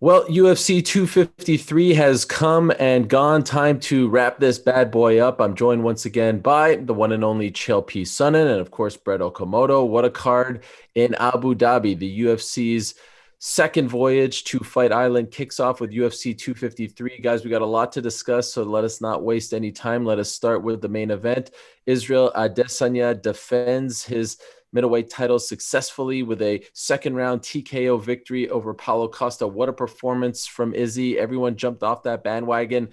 Well, UFC 253 has come and gone. Time to wrap this bad boy up. I'm joined once again by the one and only Chael Sonnen and, of course, Brett Okamoto. What a card in Abu Dhabi. The UFC's second voyage to Fight Island kicks off with UFC 253. Guys, we got a lot to discuss, so let us not waste any time. Let us start with the main event. Israel Adesanya defends his middleweight title successfully with a second round TKO victory over Paulo Costa. What a performance from Izzy. Everyone jumped off that bandwagon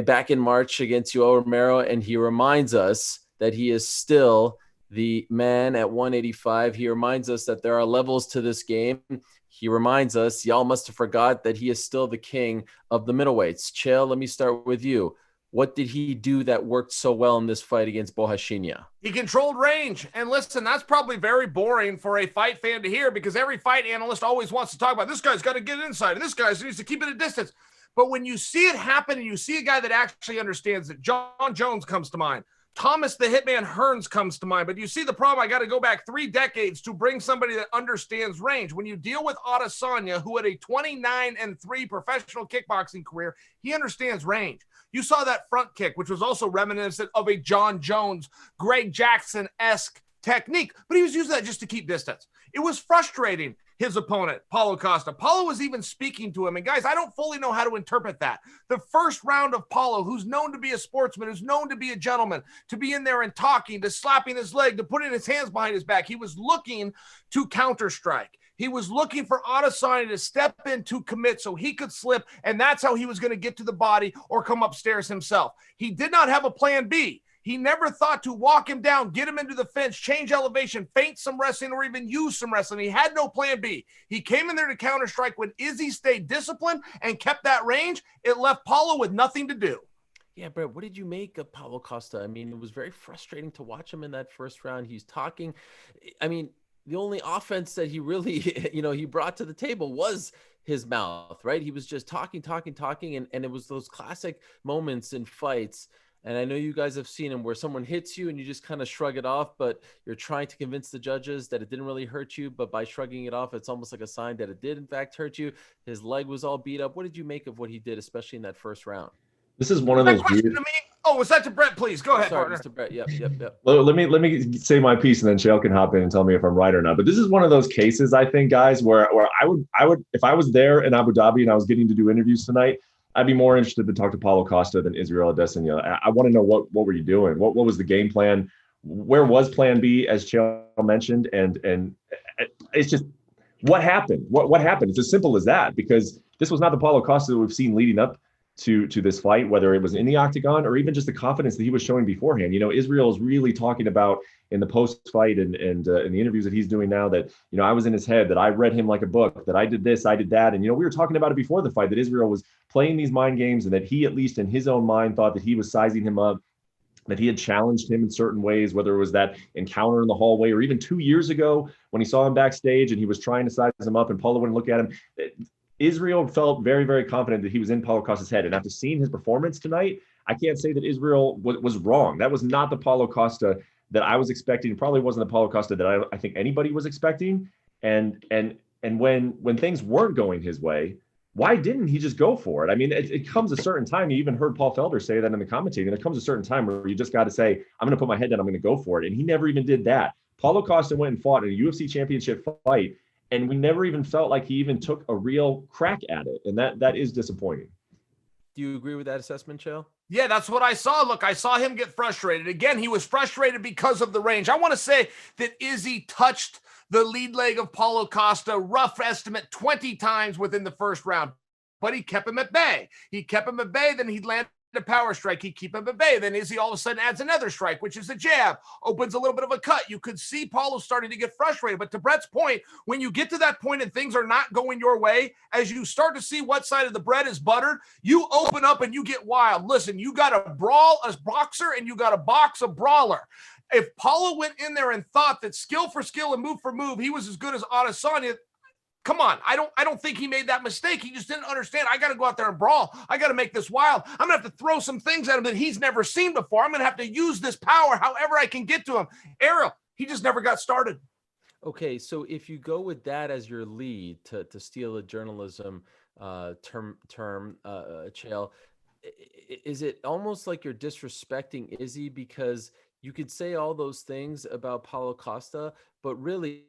back in March against Yoel Romero, and he reminds us that he is still the man at 185. He reminds us that there are levels to this game. He reminds us, y'all must have forgot that he is still the king of the middleweights. Chael, let me start with you. What did he do that worked so well in this fight against Borrachinha? He controlled range. And listen, that's probably very boring for a fight fan to hear because every fight analyst always wants to talk about this guy's got to get inside and this guy needs to keep it a distance. But when you see it happen and you see a guy that actually understands it, Jon Jones comes to mind. Thomas the Hitman Hearns comes to mind. But you see the problem, I got to go back 3 decades to bring somebody that understands range. When you deal with Adesanya, who had a 29-3 professional kickboxing career, he understands range. You saw that front kick, which was also reminiscent of a Jon Jones, Greg Jackson-esque technique, but he was using that just to keep distance. It was frustrating his opponent, Paulo Costa. Paulo was even speaking to him, and guys, I don't fully know how to interpret that. The first round of Paulo, who's known to be a sportsman, who's known to be a gentleman, to be in there and talking, to slapping his leg, to putting his hands behind his back, he was looking to counter-strike. He was looking for Adesanya to step in to commit so he could slip, and that's how he was going to get to the body or come upstairs himself. He did not have a plan B. He never thought to walk him down, get him into the fence, change elevation, feint some wrestling, or even use some wrestling. He had no plan B. He came in there to counter-strike. When Izzy stayed disciplined and kept that range, it left Paulo with nothing to do. Yeah, Brett, what did you make of Paulo Costa? I mean, it was very frustrating to watch him in that first round. He's talking. I mean, the only offense that he really, he brought to the table was his mouth, right? He was just talking. And it was those classic moments in fights. And I know you guys have seen him where someone hits you and you just kind of shrug it off, but you're trying to convince the judges that it didn't really hurt you. But by shrugging it off, it's almost like a sign that it did, in fact, hurt you. His leg was all beat up. What did you make of what he did, especially in that first round? This is one of those question to me. Oh, was that to Brett? Please go ahead, sorry, partner. Mr. Brett. Yep. Let me say my piece, and then Chael can hop in and tell me if I'm right or not. But this is one of those cases, I think, guys, where I would if I was there in Abu Dhabi and I was getting to do interviews tonight, I'd be more interested to talk to Paulo Costa than Israel Adesanya. I want to know what were you doing? What was the game plan? Where was Plan B, as Chael mentioned? And it's just what happened. What happened? It's as simple as that, because this was not the Paulo Costa that we've seen leading up to this fight, whether it was in the octagon or even just the confidence that he was showing beforehand. Israel is really talking about in the post-fight and in the interviews that he's doing now that, I was in his head, that I read him like a book, that I did this, I did that. And, we were talking about it before the fight, that Israel was playing these mind games and that he, at least in his own mind, thought that he was sizing him up, that he had challenged him in certain ways, whether it was that encounter in the hallway or even 2 years ago when he saw him backstage and he was trying to size him up and Paulo wouldn't look at him. Israel felt very, very confident that he was in Paulo Costa's head. And after seeing his performance tonight, I can't say that Israel was wrong. That was not the Paulo Costa that I was expecting. It probably wasn't the Paulo Costa that I think anybody was expecting. And when things weren't going his way, why didn't he just go for it? I mean, it comes a certain time. You even heard Paul Felder say that in the commentating. There comes a certain time where you just got to say, I'm going to put my head down. I'm going to go for it. And he never even did that. Paulo Costa went and fought in a UFC championship fight, and we never even felt like he even took a real crack at it. And that is disappointing. Do you agree with that assessment, Chael? Yeah, that's what I saw. Look, I saw him get frustrated. Again, he was frustrated because of the range. I want to say that Izzy touched the lead leg of Paulo Costa, rough estimate, 20 times within the first round. But he kept him at bay. Then he'd land a power strike. He'd keep him at bay. Then Izzy all of a sudden adds another strike, which is a jab, opens a little bit of a cut. You could see Paulo starting to get frustrated. But to Brett's point, when you get to that point and things are not going your way, as you start to see what side of the bread is buttered, you open up and you get wild. Listen, you got to brawl a boxer and you got to box a brawler. If Paulo went in there and thought that skill for skill and move for move, he was as good as Adesanya, come on, I don't think he made that mistake. He just didn't understand. I got to go out there and brawl. I got to make this wild. I'm going to have to throw some things at him that he's never seen before. I'm going to have to use this power however I can get to him. Ariel, he just never got started. Okay, so if you go with that as your lead to steal the journalism Chael. Is it almost like you're disrespecting Izzy because you could say all those things about Paulo Costa, but really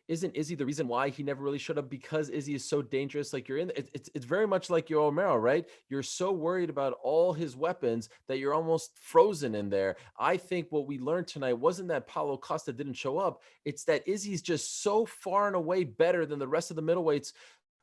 isn't Izzy the reason why he never really showed up because Izzy is so dangerous? Like it's very much like your Romero, right? You're so worried about all his weapons that you're almost frozen in there. I think what we learned tonight wasn't that Paulo Costa didn't show up. It's that Izzy's just so far and away better than the rest of the middleweights.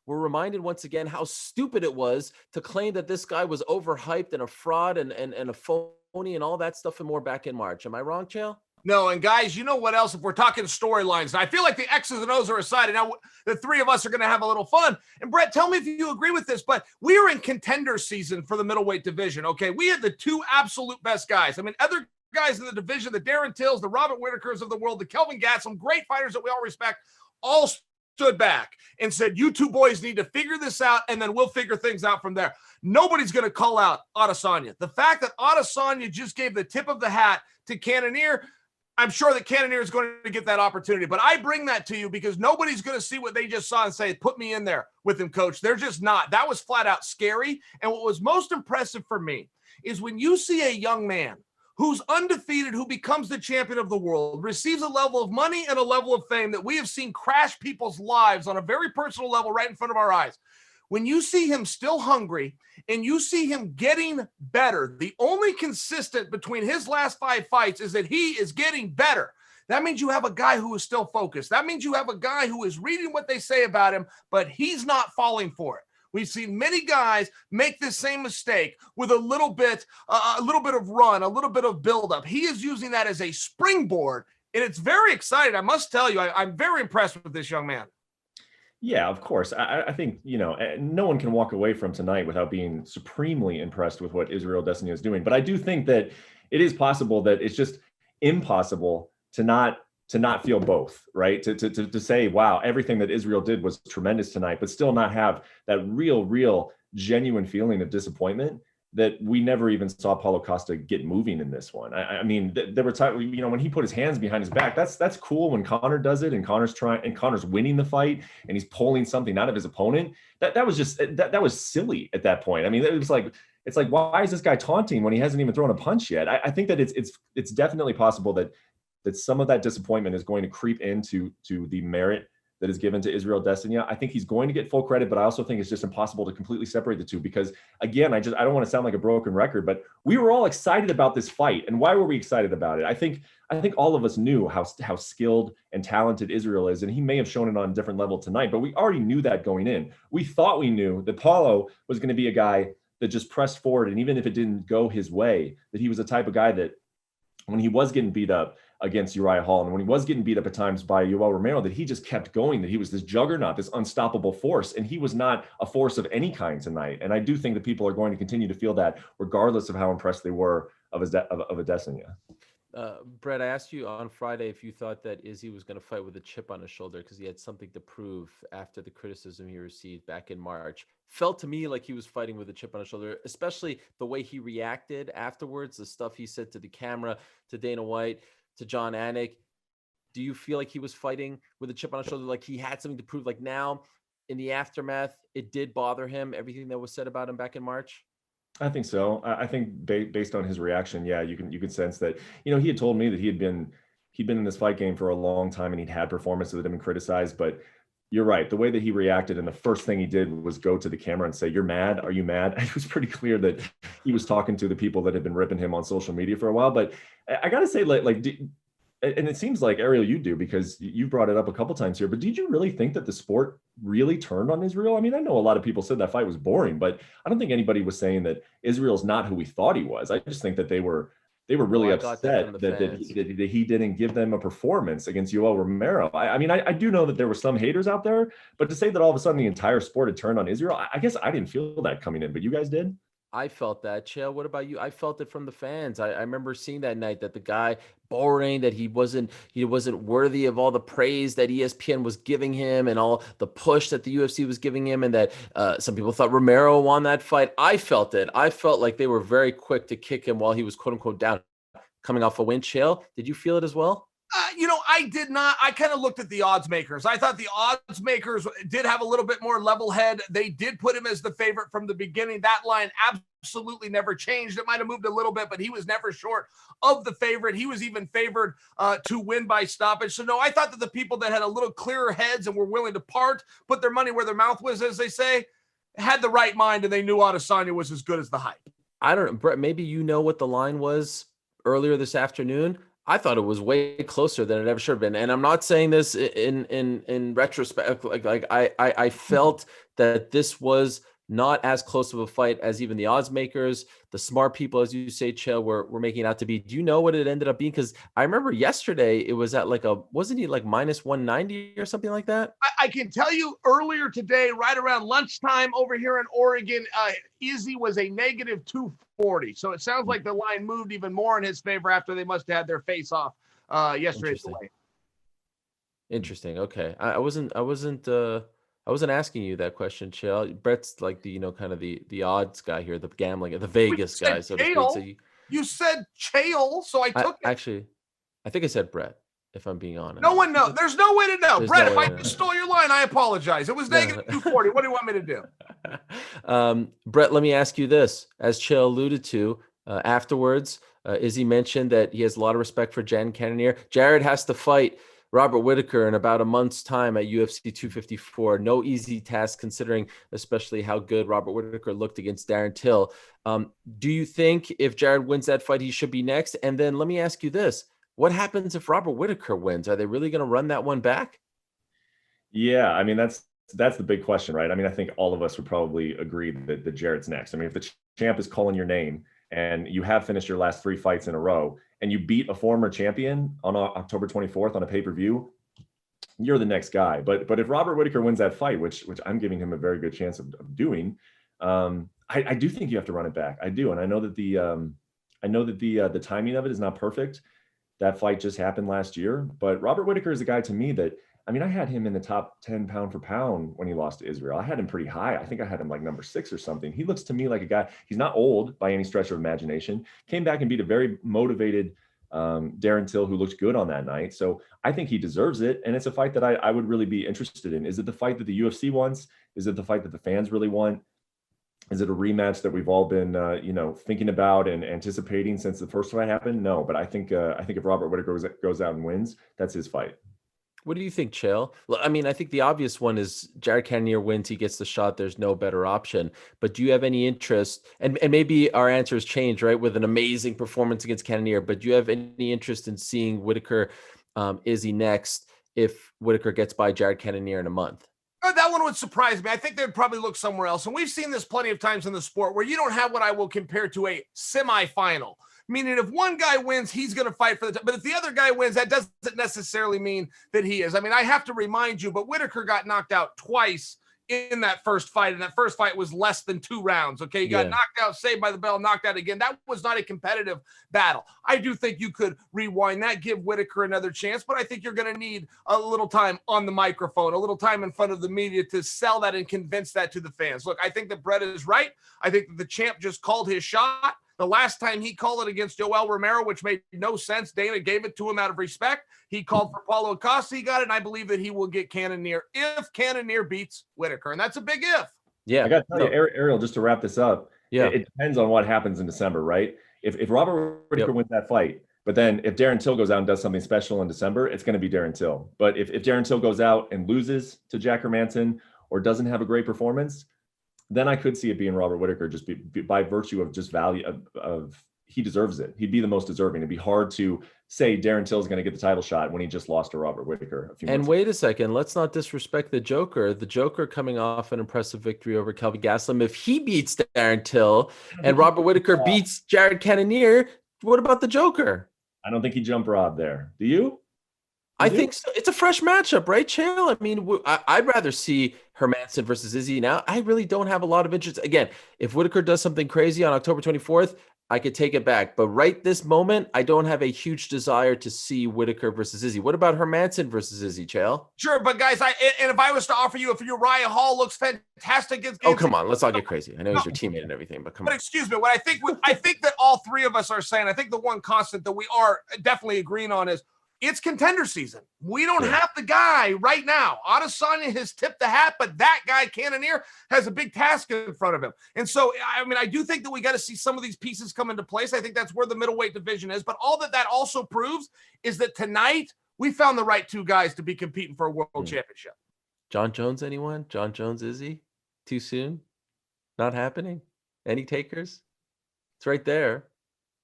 We're reminded once again how stupid it was to claim that this guy was overhyped and a fraud and a phony and all that stuff and more back in March. Am I wrong, Chael? No, and guys, you know what else? If we're talking storylines, and I feel like the X's and O's are aside, and now the three of us are going to have a little fun. And Brett, tell me if you agree with this, but we are in contender season for the middleweight division, okay? We had the two absolute best guys. I mean, other guys in the division, the Darren Tills, the Robert Whittakers of the world, the Kelvin Gastelum, great fighters that we all respect, all stood back and said, you two boys need to figure this out, and then we'll figure things out from there. Nobody's going to call out Adesanya. The fact that Adesanya just gave the tip of the hat to Cannonier, I'm sure that Cannonier is going to get that opportunity. But I bring that to you because nobody's going to see what they just saw and say, put me in there with him, coach. They're just not. That was flat out scary. And what was most impressive for me is when you see a young man who's undefeated, who becomes the champion of the world, receives a level of money and a level of fame that we have seen crash people's lives on a very personal level right in front of our eyes. When you see him still hungry and you see him getting better, the only consistent between his last 5 fights is that he is getting better. That means you have a guy who is still focused. That means you have a guy who is reading what they say about him, but he's not falling for it. We've seen many guys make this same mistake with a little bit of run, a little bit of buildup. He is using that as a springboard, and it's very exciting. I must tell you, I'm very impressed with this young man. Yeah, of course. I think, no one can walk away from tonight without being supremely impressed with what Israel Adesanya is doing. But I do think that it is possible that it's just impossible to not feel both, right? To say, wow, everything that Israel did was tremendous tonight, but still not have that real, genuine feeling of disappointment that we never even saw Paulo Costa get moving in this one. I mean, there were times, when he put his hands behind his back, that's cool when Conor does it and Conor's winning the fight and he's pulling something out of his opponent. That was silly at that point. I mean, it's like, why is this guy taunting when he hasn't even thrown a punch yet? I think that it's definitely possible that some of that disappointment is going to creep into the merit that is given to Israel Adesanya. I think he's going to get full credit, but I also think it's just impossible to completely separate the two because, again, I don't want to sound like a broken record, but we were all excited about this fight. And why were we excited about it? I think all of us knew how skilled and talented Israel is, and he may have shown it on a different level tonight, but we already knew that going in. We thought we knew that Paulo was going to be a guy that just pressed forward, and even if it didn't go his way, that he was the type of guy that when he was getting beat up against Uriah Hall, and when he was getting beat up at times by Yoel Romero, that he just kept going, that he was this juggernaut, this unstoppable force, and he was not a force of any kind tonight. And I do think that people are going to continue to feel that regardless of how impressed they were of Adesanya. Brett, I asked you on Friday if you thought that Izzy was going to fight with a chip on his shoulder because he had something to prove after the criticism he received back in March. Felt to me like he was fighting with a chip on his shoulder, especially the way he reacted afterwards, the stuff he said to the camera, to Dana White, to John Anik. Do you feel like he was fighting with a chip on his shoulder, like he had something to prove? Like now, in the aftermath, it did bother him, everything that was said about him back in March? I think so. I think based on his reaction, yeah, you can sense that, he had told me that he'd been in this fight game for a long time and he'd had performances that had been criticized, but you're right. The way that he reacted and the first thing he did was go to the camera and say, "You're mad? Are you mad?" It was pretty clear that he was talking to the people that had been ripping him on social media for a while. But I got to say, and it seems like, Ariel, you do, because you brought it up a couple times here, but did you really think that the sport really turned on Israel? I mean, I know a lot of people said that fight was boring, but I don't think anybody was saying that Israel's not who we thought he was. I just think that they were really upset that he didn't give them a performance against Yoel Romero. I mean, I do know that there were some haters out there, but to say that all of a sudden the entire sport had turned on Israel, I guess I didn't feel that coming in, but you guys did? I felt that. Chael, what about you? I felt it from the fans. I remember seeing that night that the guy boring, that he wasn't worthy of all the praise that ESPN was giving him and all the push that the UFC was giving him, and that some people thought Romero won that fight. I felt it. I felt like they were very quick to kick him while he was quote unquote down, coming off a win. Chael, did you feel it as well? I did not. I kind of looked at the odds makers. I thought the odds makers did have a little bit more level head. They did put him as the favorite from the beginning. That line absolutely never changed. It might have moved a little bit, but he was never short of the favorite. He was even favored to win by stoppage. So, no, I thought that the people that had a little clearer heads and were willing to put their money where their mouth was, as they say, had the right mind, and they knew Adesanya was as good as the hype. I don't know, Brett, maybe you know what the line was earlier this afternoon. I thought it was way closer than it ever should have been. And I'm not saying this in retrospect. Like I felt that this was not as close of a fight as even the odds makers, the smart people, as you say, Chael, were making it out to be. Do you know what it ended up being? Because I remember yesterday it was at wasn't he like minus 190 or something like that? I can tell you earlier today, right around lunchtime over here in Oregon, Izzy was a negative 240. So it sounds like the line moved even more in his favor after they must have had their face off yesterday. Interesting. Okay. I wasn't asking you that question, Chael. Brett's like the, kind of the odds guy here, the gambling, the Vegas guy, so to speak. So you said Chael, so I took it. Actually, I think I said Brett, if I'm being honest. No one knows. There's no way to know. Brett, if I just stole your line, I apologize. It was negative 240. What do you want me to do? Brett, let me ask you this. As Chael alluded to, afterwards, Izzy mentioned that he has a lot of respect for Cannonier. Jared has to fight Robert Whittaker in about a month's time at UFC 254. No easy task, considering especially how good Robert Whittaker looked against Darren Till. Do you think if Jared wins that fight, he should be next? And then let me ask you this. What happens if Robert Whittaker wins? Are they really going to run that one back? Yeah, I mean, that's the big question, right? I mean, I think all of us would probably agree that Jared's next. I mean, if the champ is calling your name and you have finished your last 3 fights in a row, and you beat a former champion on October 24th on a pay-per-view, you're the next guy. But if Robert Whittaker wins that fight, which I'm giving him a very good chance of doing, I do think you have to run it back. I do, and I know that the timing of it is not perfect. That fight just happened last year, but Robert Whittaker is a guy to me that, I mean, I had him in the top 10 pound for pound when he lost to Israel. I had him pretty high. I think I had him like number 6 or something. He looks to me like a guy, he's not old by any stretch of imagination, came back and beat a very motivated Darren Till, who looked good on that night. So I think he deserves it. And it's a fight that I would really be interested in. Is it the fight that the UFC wants? Is it the fight that the fans really want? Is it a rematch that we've all been, thinking about and anticipating since the first fight happened? No, but I think if Robert Whittaker goes out and wins, that's his fight. What do you think, Chael? I mean, I think the obvious one is Jared Cannonier wins, he gets the shot. There's no better option. But do you have any interest? And maybe our answers change, right, with an amazing performance against Cannonier. But do you have any interest in seeing Whittaker, Izzy next if Whittaker gets by Jared Cannonier in a month? That one would surprise me. I think they'd probably look somewhere else. And we've seen this plenty of times in the sport where you don't have what I will compare to a semifinal. Meaning if one guy wins, he's going to fight for the top. But if the other guy wins, that doesn't necessarily mean that he is. I mean, I have to remind you, but Whittaker got knocked out twice in that first fight. And that first fight was less than 2 rounds. Okay. He got knocked out, saved by the bell, knocked out again. That was not a competitive battle. I do think you could rewind that, give Whittaker another chance, but I think you're going to need a little time on the microphone, a little time in front of the media to sell that and convince that to the fans. Look, I think that Brett is right. I think that the champ just called his shot. The last time he called it against Yoel Romero, which made no sense, Dana gave it to him out of respect. He called for Paulo Costa. He got it, and I believe that he will get Cannonier if Cannonier beats Whittaker, and that's a big if. Yeah, I got to tell you, Ariel, just to wrap this up, it depends on what happens in December, right? If Robert Whittaker wins that fight, but then if Darren Till goes out and does something special in December, it's going to be Darren Till. But if Darren Till goes out and loses to Jack Hermanson or doesn't have a great performance, then I could see it being Robert Whittaker just by virtue of just value of he deserves it. He'd be the most deserving. It'd be hard to say Darren Till is going to get the title shot when he just lost to Robert Whittaker a few months ago. Wait a second, let's not disrespect the Joker. The Joker coming off an impressive victory over Kelvin Gastelum. If he beats Darren Till and Robert Whittaker beats Jared Cannonier, what about the Joker? I don't think he jump Rob there. Do you? I think so. It's a fresh matchup, right, Chael? I mean, I'd rather see Hermanson versus Izzy now. I really don't have a lot of interest. Again, if Whittaker does something crazy on October 24th, I could take it back. But right this moment, I don't have a huge desire to see Whittaker versus Izzy. What about Hermanson versus Izzy, Chael? Sure, but guys, if I was to offer you, if Uriah Hall looks fantastic against, oh come on, let's all get crazy. I know he's your teammate and everything, but come on. But excuse me, what I think that all three of us are saying, I think the one constant that we are definitely agreeing on is it's contender season. We don't have the guy right now. Adesanya has tipped the hat, but that guy, Cannonier, has a big task in front of him. And so, I mean, I do think that we got to see some of these pieces come into place. I think that's where the middleweight division is. But all that also proves is that tonight we found the right two guys to be competing for a world championship. Jon Jones, anyone? Jon Jones, is he? Too soon? Not happening? Any takers? It's right there.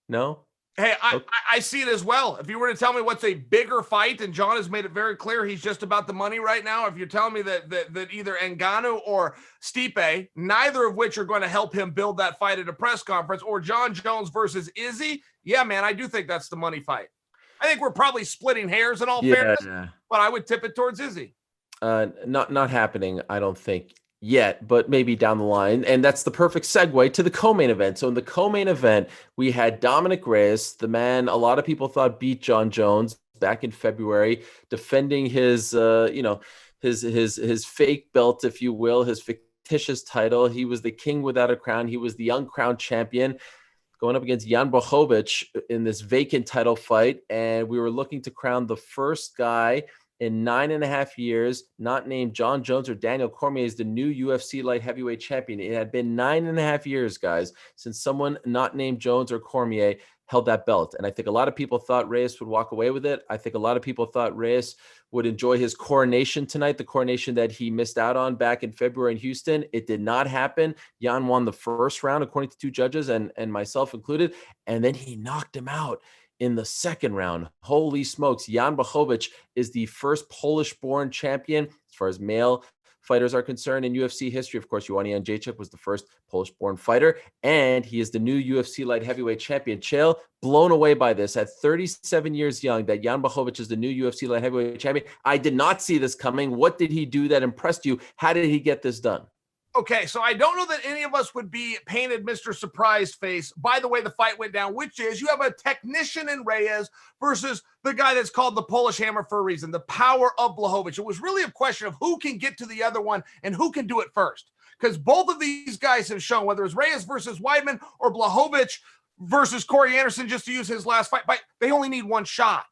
No? Hey, I see it as well. If you were to tell me what's a bigger fight, and Jon has made it very clear he's just about the money right now. If you're telling me that either Ngannou or Stipe, neither of which are going to help him build that fight at a press conference, or Jon Jones versus Izzy, yeah, man, I do think that's the money fight. I think we're probably splitting hairs in all fairness, but I would tip it towards Izzy. Not happening, I don't think yet, but maybe down the line. And that's the perfect segue to the co-main event. So in the co-main event, we had Dominick Reyes, the man a lot of people thought beat Jon Jones back in February, defending his his fake belt, if you will, his fictitious title. He was the king without a crown. He was the uncrowned champion, going up against Jan Blachowicz in this vacant title fight. And we were looking to crown the first guy in 9.5 years, not named Jon Jones or Daniel Cormier, is the new UFC light heavyweight champion. It had been 9.5 years, guys, since someone not named Jones or Cormier held that belt. And I think a lot of people thought Reyes would walk away with it. I think a lot of people thought Reyes would enjoy his coronation tonight, the coronation that he missed out on back in February in Houston. It did not happen. Jan won the first round, according to two judges and myself included, and then he knocked him out in the second round. Holy smokes. Jan Blachowicz is the first Polish-born champion as far as male fighters are concerned in UFC history. Of course, Helwani Jędrzejczyk was the first Polish-born fighter, and he is the new UFC light heavyweight champion. Chael, blown away by this. At 37 years young, that Jan Blachowicz is the new UFC light heavyweight champion. I did not see this coming. What did he do that impressed you? How did he get this done? Okay, so I don't know that any of us would be painted Mr. Surprise face by the way the fight went down, which is you have a technician in Reyes versus the guy that's called the Polish Hammer for a reason, the power of Blachowicz. It was really a question of who can get to the other one and who can do it first, because both of these guys have shown, whether it's Reyes versus Weidman or Blachowicz versus Corey Anderson, just to use his last fight, they only need one shot.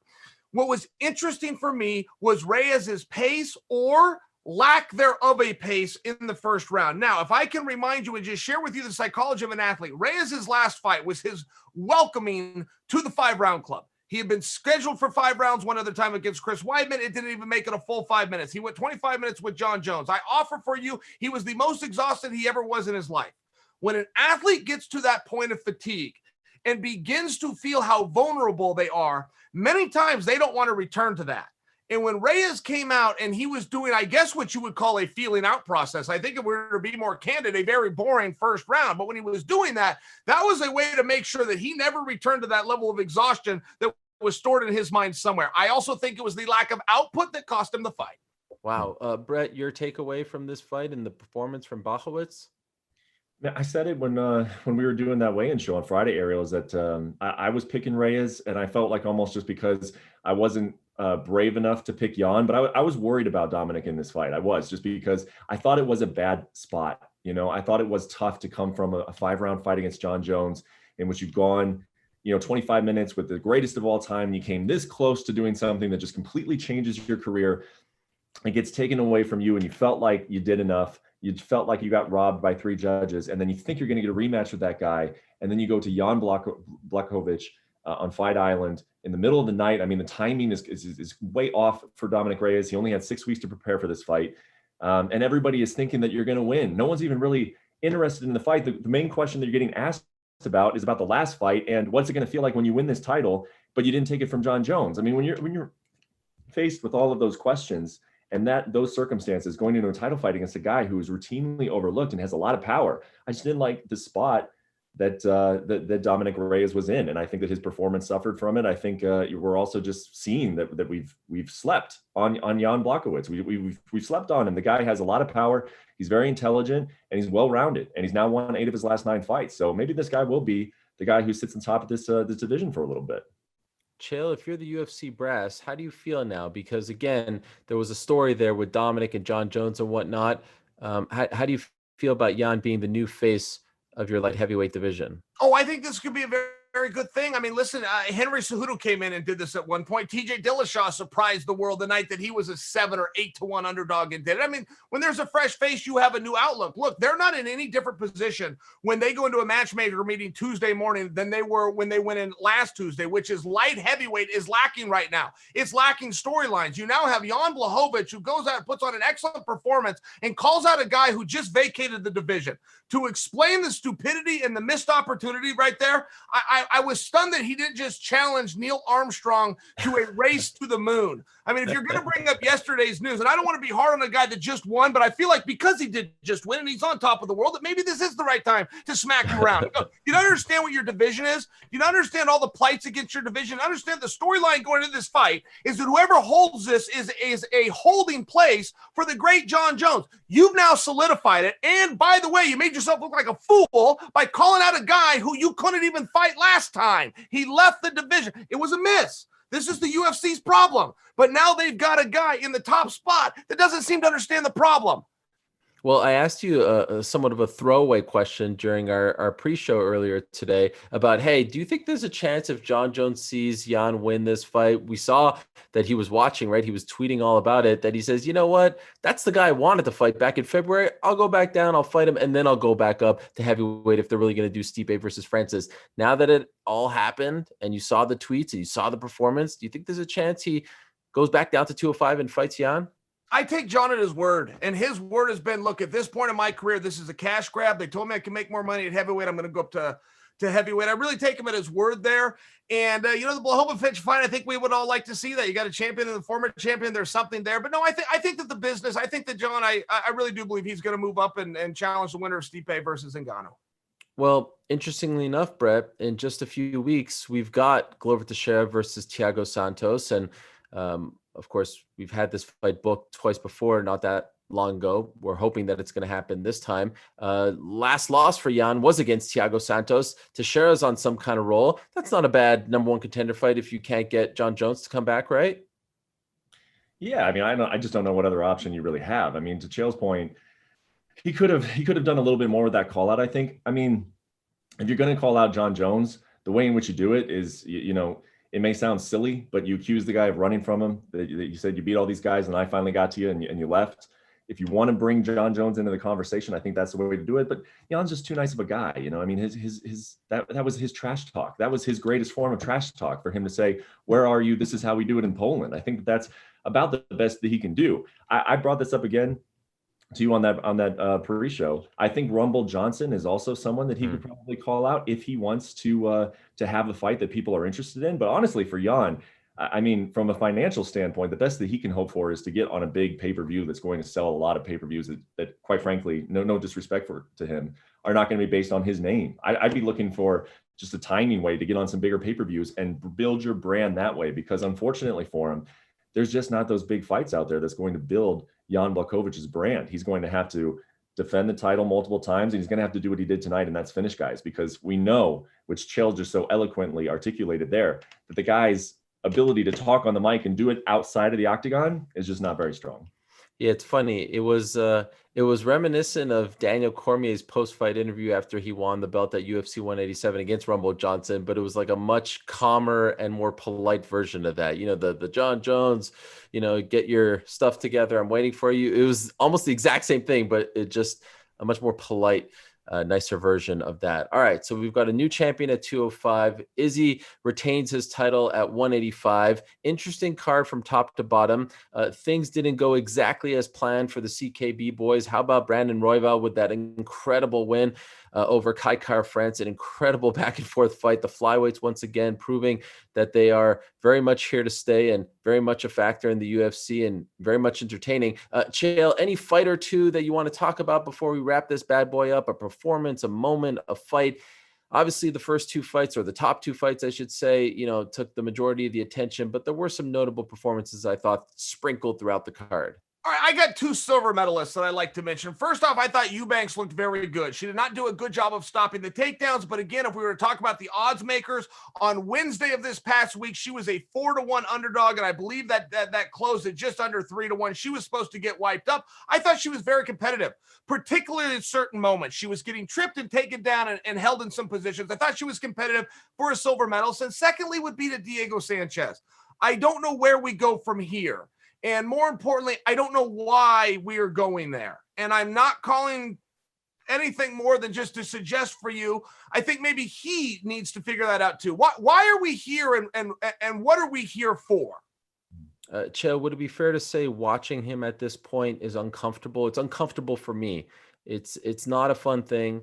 What was interesting for me was Reyes's pace or lack thereof a pace in the first round. Now, if I can remind you and just share with you the psychology of an athlete, Reyes' last fight was his welcoming to the 5-round club. He had been scheduled for 5 rounds one other time against Chris Weidman. It didn't even make it a full 5 minutes. He went 25 minutes with Jon Jones. I offer for you, he was the most exhausted he ever was in his life. When an athlete gets to that point of fatigue and begins to feel how vulnerable they are, many times they don't want to return to that. And when Reyes came out and he was doing, I guess, what you would call a feeling out process, I think if we were to be more candid, a very boring first round. But when he was doing that, that was a way to make sure that he never returned to that level of exhaustion that was stored in his mind somewhere. I also think it was the lack of output that cost him the fight. Wow. Brett, your takeaway from this fight and the performance from Blachowicz? I said it when we were doing that weigh-in show on Friday, Ariel, is that I was picking Reyes, and I felt like almost just because I wasn't brave enough to pick Jan, but I was worried about Dominick in this fight. I was, just because I thought it was a bad spot. You know, I thought it was tough to come from a 5-round fight against Jon Jones in which you've gone, 25 minutes with the greatest of all time, and you came this close to doing something that just completely changes your career. It gets taken away from you, and you felt like you did enough. You felt like you got robbed by 3 judges, and then you think you're going to get a rematch with that guy, and then you go to Jan Blachowicz on Fight Island in the middle of the night. I mean, the timing is way off for Dominick Reyes. He only had 6 weeks to prepare for this fight, and everybody is thinking that you're going to win. No one's even really interested in the fight. The main question that you're getting asked about is about the last fight and what's it going to feel like when you win this title, but you didn't take it from Jon Jones. I mean, when you're faced with all of those questions and those circumstances, going into a title fight against a guy who is routinely overlooked and has a lot of power, I just didn't like the spot that Dominick Reyes was in, and I think that his performance suffered from it. I think we're also just seeing that we've slept on Jan Blachowicz. We've slept on him. The guy has a lot of power. He's very intelligent and he's well-rounded, and he's now won 8 of his last 9 fights. So maybe this guy will be the guy who sits on top of this division for a little bit. Chael, if you're the UFC brass, how do you feel now? Because again, there was a story there with Dominick and Jon Jones and whatnot. How do you feel about Jan being the new face of your light heavyweight division? Oh, I think this could be a very, very good thing. I mean, listen, Henry Cejudo came in and did this at one point. TJ Dillashaw surprised the world the night that he was a 7 or 8 to 1 underdog and did it. I mean, when there's a fresh face, you have a new outlook. Look, they're not in any different position when they go into a matchmaker meeting Tuesday morning than they were when they went in last Tuesday, which is light heavyweight is lacking right now. It's lacking storylines. You now have Jan Blachowicz, who goes out and puts on an excellent performance and calls out a guy who just vacated the division. To explain the stupidity and the missed opportunity right there, I was stunned that he didn't just challenge Neil Armstrong to a race to the moon. I mean, if you're going to bring up yesterday's news, and I don't want to be hard on a guy that just won, but I feel like because he did just win and he's on top of the world, that maybe this is the right time to smack him around. You don't understand what your division is. You don't understand all the plights against your division. Understand the storyline going into this fight is that whoever holds this is a holding place for the great Jon Jones. You've now solidified it. And by the way, you made yourself look like a fool by calling out a guy who you couldn't even fight last time. He left the division. It was a miss. This is the UFC's problem. But now they've got a guy in the top spot that doesn't seem to understand the problem. Well, I asked you somewhat of a throwaway question during our pre-show earlier today about, hey, do you think there's a chance if Jon Jones sees Jan win this fight? We saw that he was watching, right? He was tweeting all about it, that he says, you know what? That's the guy I wanted to fight back in February. I'll go back down, I'll fight him, and then I'll go back up to heavyweight if they're really going to do Stipe versus Francis. Now that it all happened and you saw the tweets and you saw the performance, do you think there's a chance he goes back down to 205 and fights Jan? I take Jon at his word, and his word has been, look, at this point in my career, this is a cash grab. They told me I can make more money at heavyweight. I'm going to go up to heavyweight. I really take him at his word there. And, the Blachowicz fight, I think we would all like to see that. You got a champion and the former champion. There's something there. But no, I think that the business, I think that Jon, I really do believe he's going to move up and challenge the winner of Stipe versus Ngannou. Well, interestingly enough, Brett, in just a few weeks, we've got Glover Teixeira versus Thiago Santos. And, of course, we've had this fight booked twice before, not that long ago. We're hoping that it's going to happen this time. Last loss for Jan was against Thiago Santos. Teixeira's on some kind of roll. That's not a bad number one contender fight if you can't get Jon Jones to come back, right? Yeah, I mean, I just don't know what other option you really have. I mean, to Chael's point, he could have done a little bit more with that call out, I think. I mean, if you're going to call out Jon Jones, the way in which you do it is, it may sound silly, but you accuse the guy of running from him. That you said you beat all these guys and I finally got to you and you left. If you want to bring Jon Jones into the conversation, I think that's the way to do it. But Jan's just too nice of a guy. I mean, that was his trash talk. That was his greatest form of trash talk, for him to say, where are you? This is how we do it in Poland. I think that's about the best that he can do. I brought this up again to you on that pre-show. I think Rumble Johnson is also someone that he could probably call out if he wants to have a fight that people are interested in. But honestly, for Jan, I mean, from a financial standpoint, the best that he can hope for is to get on a big pay-per-view that's going to sell a lot of pay-per-views that quite frankly, no disrespect to him, are not going to be based on his name. I'd be looking for just a timing way to get on some bigger pay-per-views and build your brand that way, because unfortunately for him, there's just not those big fights out there that's going to build Jan Blachowicz' brand. He's going to have to defend the title multiple times, and he's going to have to do what he did tonight, and that's finish guys, because we know, which Chael just so eloquently articulated there, that the guy's ability to talk on the mic and do it outside of the octagon is just not very strong. Yeah, it's funny. It was reminiscent of Daniel Cormier's post-fight interview after he won the belt at UFC 187 against Rumble Johnson, but it was like a much calmer and more polite version of that. The Jon Jones, get your stuff together, I'm waiting for you. It was almost the exact same thing, but it just a much more polite, nicer version of that. All right, so we've got a new champion at 205. Izzy retains his title at 185. Interesting card from top to bottom. Things didn't go exactly as planned for the CKB boys. How about Brandon Royval with that incredible win over Kai Kara-France? An incredible back and forth fight. The flyweights once again proving that they are very much here to stay and very much a factor in the UFC and very much entertaining. Chael, any fight or two that you want to talk about before we wrap this bad boy up? A performance, a moment, a fight? Obviously, the first two fights, or the top two fights, I should say, took the majority of the attention, but there were some notable performances, I thought, sprinkled throughout the card. All right, I got two silver medalists that I like to mention. First off, I thought Eubanks looked very good. She did not do a good job of stopping the takedowns, but again, if we were to talk about the odds makers, on Wednesday of this past week, she was a 4-1 underdog, and I believe that closed at just under 3-1. She was supposed to get wiped up. I thought she was very competitive, particularly in certain moments. She was getting tripped and taken down and held in some positions. I thought she was competitive for a silver medal. And secondly would be to Diego Sanchez. I don't know where we go from here. And more importantly, I don't know why we are going there. And I'm not calling anything more than just to suggest for you. I think maybe he needs to figure that out too. Why are we here and what are we here for? Chael, would it be fair to say watching him at this point is uncomfortable? It's uncomfortable for me. It's not a fun thing.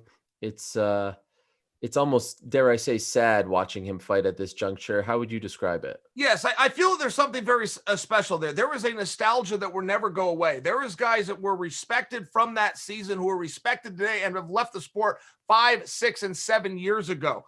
It's almost, dare I say, sad watching him fight at this juncture. How would you describe it? Yes, I feel there's something very special there. There was a nostalgia that will never go away. There was guys that were respected from that season who are respected today and have left the sport 5, 6, and 7 years ago.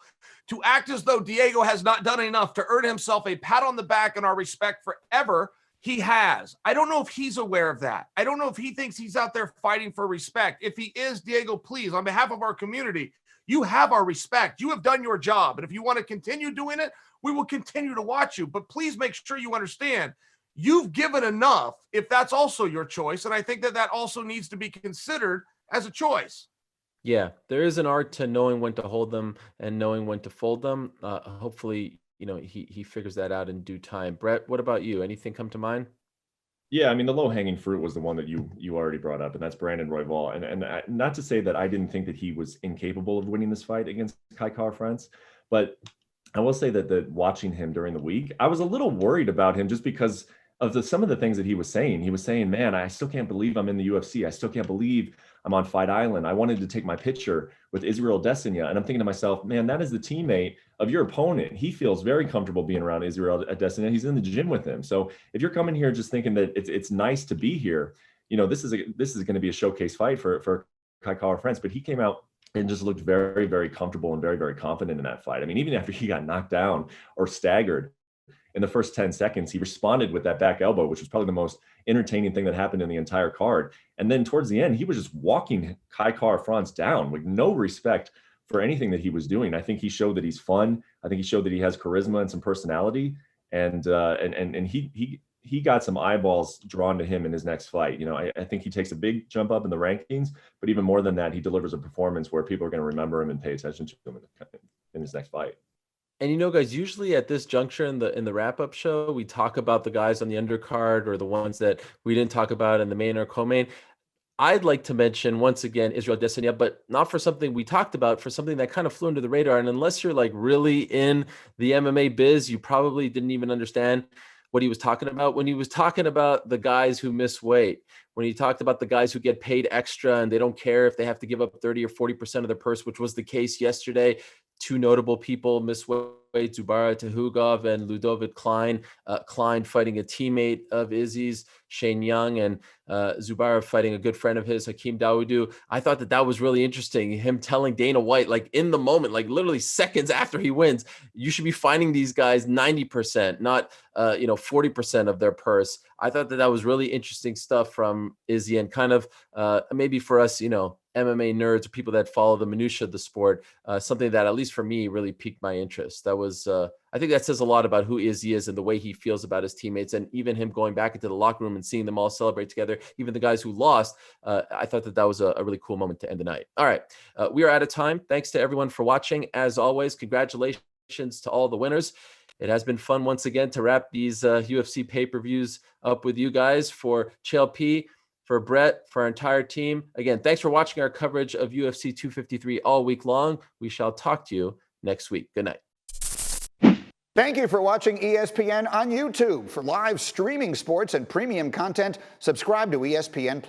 To act as though Diego has not done enough to earn himself a pat on the back and our respect forever, he has. I don't know if he's aware of that. I don't know if he thinks he's out there fighting for respect. If he is, Diego, please, on behalf of our community, you have our respect. You have done your job. And if you want to continue doing it, we will continue to watch you. But please make sure you understand you've given enough if that's also your choice. And I think that also needs to be considered as a choice. Yeah, there is an art to knowing when to hold them and knowing when to fold them. Hopefully, he figures that out in due time. Brett, what about you? Anything come to mind? Yeah, I mean, the low-hanging fruit was the one that you already brought up, and that's Brandon Royval. And not to say that I didn't think that he was incapable of winning this fight against Kai Kara-France, but I will say that watching him during the week, I was a little worried about him just because of some of the things that he was saying. He was saying, man, I still can't believe I'm in the UFC. I still can't believe I'm on Fight Island. I wanted to take my picture with Israel Adesanya. And I'm thinking to myself, man, that is the teammate of your opponent. He feels very comfortable being around Israel Adesanya. He's in the gym with him. So if you're coming here just thinking that it's nice to be here, this is going to be a showcase fight for Kai Kara-France. But he came out and just looked very, very comfortable and very, very confident in that fight. I mean, even after he got knocked down or staggered in the first 10 seconds, he responded with that back elbow, which was probably the most entertaining thing that happened in the entire card. And then towards the end, he was just walking Kai Kara-France down with no respect for anything that he was doing. I think he showed that he's fun. I think he showed that he has charisma and some personality. And he got some eyeballs drawn to him in his next fight. I think he takes a big jump up in the rankings, but even more than that, he delivers a performance where people are going to remember him and pay attention to him in his next fight. And guys, usually at this juncture in the wrap-up show, we talk about the guys on the undercard or the ones that we didn't talk about in the main or co-main. I'd like to mention once again Israel Adesanya, but not for something we talked about, for something that kind of flew under the radar. And unless you're like really in the MMA biz, you probably didn't even understand what he was talking about when he was talking about the guys who miss weight, when he talked about the guys who get paid extra and they don't care if they have to give up 30 or 40% of their purse, which was the case yesterday. Two notable people miss weight, Zubaira Tukhugov and Ludovic Klein. Klein fighting a teammate of Izzy's, Shane Young, and Zubaira fighting a good friend of his, Hakeem Dawodu. I thought that was really interesting. Him telling Dana White, like in the moment, like literally seconds after he wins, you should be finding these guys 90%, not 40% of their purse. I thought that was really interesting stuff from Izzy, and kind of maybe for us, MMA nerds or people that follow the minutia of the sport, something that at least for me really piqued my interest. That was, I think that says a lot about who Izzy is and the way he feels about his teammates, and even him going back into the locker room and seeing them all celebrate together, even the guys who lost. I thought that was a really cool moment to end the night. All right, we are out of time. Thanks to everyone for watching. As always, congratulations to all the winners. It has been fun once again to wrap these UFC pay-per-views up with you guys. For Chael P, for Brett, for our entire team. Again, thanks for watching our coverage of UFC 253 all week long. We shall talk to you next week. Good night. Thank you for watching ESPN on YouTube. For live streaming sports and premium content, subscribe to ESPN+.